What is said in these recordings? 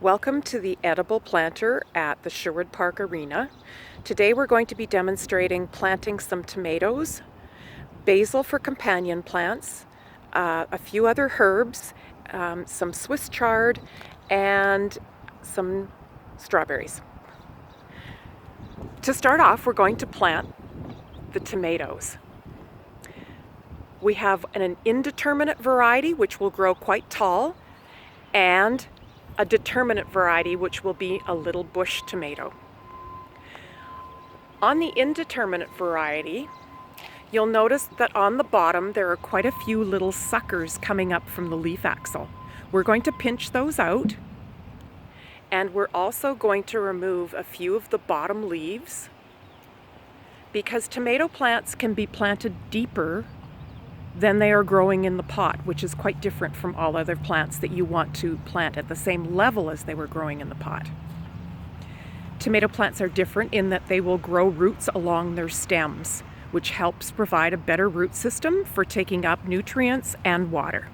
Welcome to the Edible Planter at the Sherwood Park Arena. Today we're going to be demonstrating planting some tomatoes, basil for companion plants, a few other herbs, some Swiss chard, and some strawberries. To start off, we're going to plant the tomatoes. We have an indeterminate variety which will grow quite tall, and a determinate variety which will be a little bush tomato. On the indeterminate variety, you'll notice that on the bottom there are quite a few little suckers coming up from the leaf axil. We're going to pinch those out, and we're also going to remove a few of the bottom leaves because tomato plants can be planted deeper than they are growing in the pot, which is quite different from all other plants that you want to plant at the same level as they were growing in the pot. Tomato plants are different in that they will grow roots along their stems, which helps provide a better root system for taking up nutrients and water.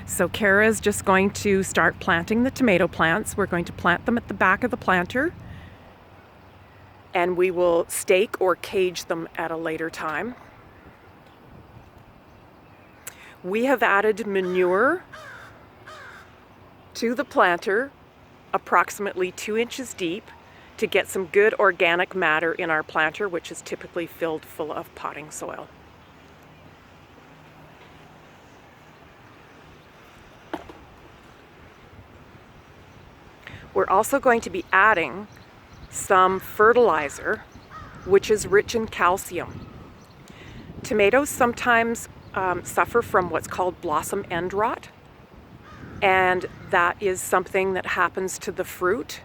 So Kara is just going to start planting the tomato plants. We're going to plant them at the back of the planter, and we will stake or cage them at a later time. We have added manure to the planter, approximately 2 inches deep, to get some good organic matter in our planter, which is typically filled full of potting soil. We're also going to be adding some fertilizer, which is rich in calcium. Tomatoes sometimes suffer from what's called blossom end rot, and that is something that happens to the fruit.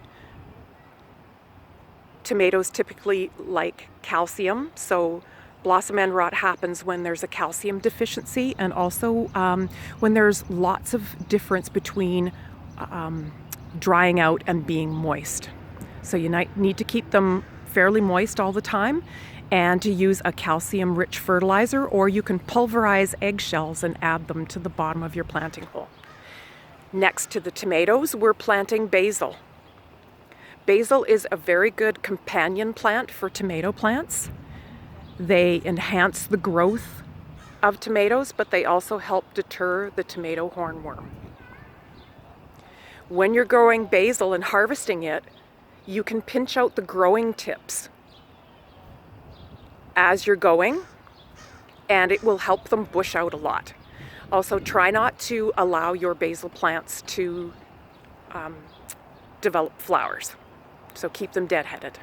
Tomatoes typically like calcium, so blossom end rot happens when there's a calcium deficiency, and also when there's lots of difference between drying out and being moist. So you need to keep them fairly moist all the time, and to use a calcium-rich fertilizer, or you can pulverize eggshells and add them to the bottom of your planting hole. Next to the tomatoes, we're planting basil. Basil is a very good companion plant for tomato plants. They enhance the growth of tomatoes, but they also help deter the tomato hornworm. When you're growing basil and harvesting it, you can pinch out the growing tips as you're going, and it will help them bush out a lot. Also, try not to allow your basil plants to develop flowers, so keep them deadheaded.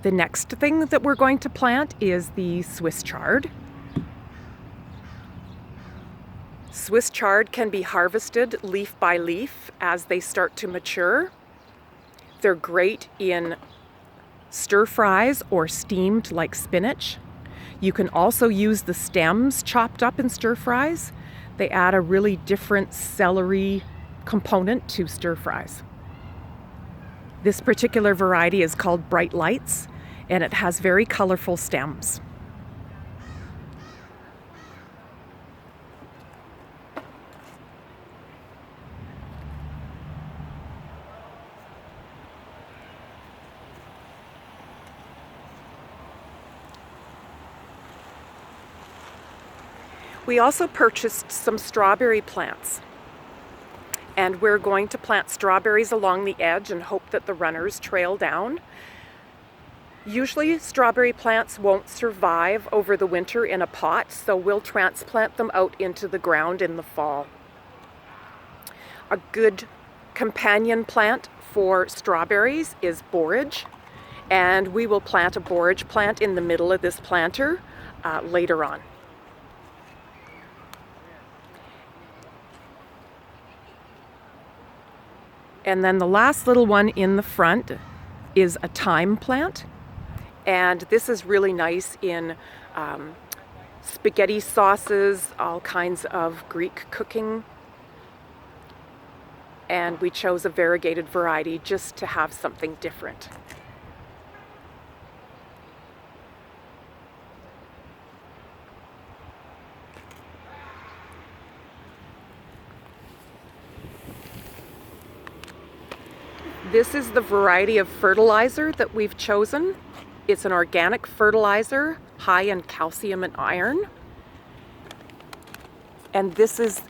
The next thing that we're going to plant is the Swiss chard. Swiss chard can be harvested leaf by leaf as they start to mature. They're great in stir fries or steamed like spinach. You can also use the stems chopped up in stir fries. They add a really different celery component to stir fries. This particular variety is called Bright Lights, and it has very colorful stems. We also purchased some strawberry plants, and we're going to plant strawberries along the edge and hope that the runners trail down. Usually strawberry plants won't survive over the winter in a pot, so we'll transplant them out into the ground in the fall. A good companion plant for strawberries is borage, and we will plant a borage plant in the middle of this planter later on. And then the last little one in the front is a thyme plant. And this is really nice in spaghetti sauces, all kinds of Greek cooking. And we chose a variegated variety just to have something different. This is the variety of fertilizer that we've chosen. It's an organic fertilizer, high in calcium and iron. And this is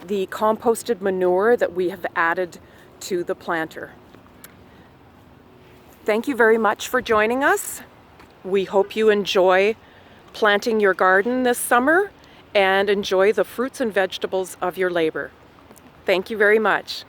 the composted manure that we have added to the planter. Thank you very much for joining us. We hope you enjoy planting your garden this summer and enjoy the fruits and vegetables of your labor. Thank you very much.